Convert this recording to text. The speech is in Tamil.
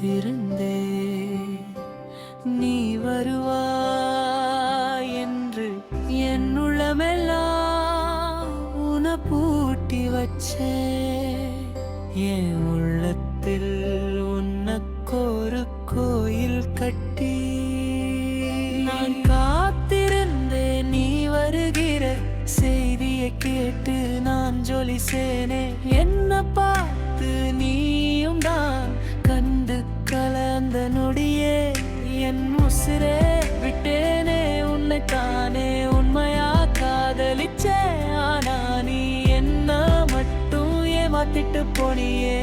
காத்திருந்தே நீ வருவாய் என்று என் உள்ளமெல்லாம் உன பூட்டி வச்சே என் உள்ளத்தில் உனக்கொரு கோயில் கட்டி நான் காத்திருந்தேன் நீ வருகிற செய்தியை கேட்டு நான் ஜொலிசேனே என்ன பார்த்து நீயும் தான் கண்டு கலந்த நொடியே என் உசிரே விட்டேனே உன்னை தானே உண்மையா காதலிச்சே ஆனா நீ என்ன மட்டும் ஏமாத்திட்டு போனியே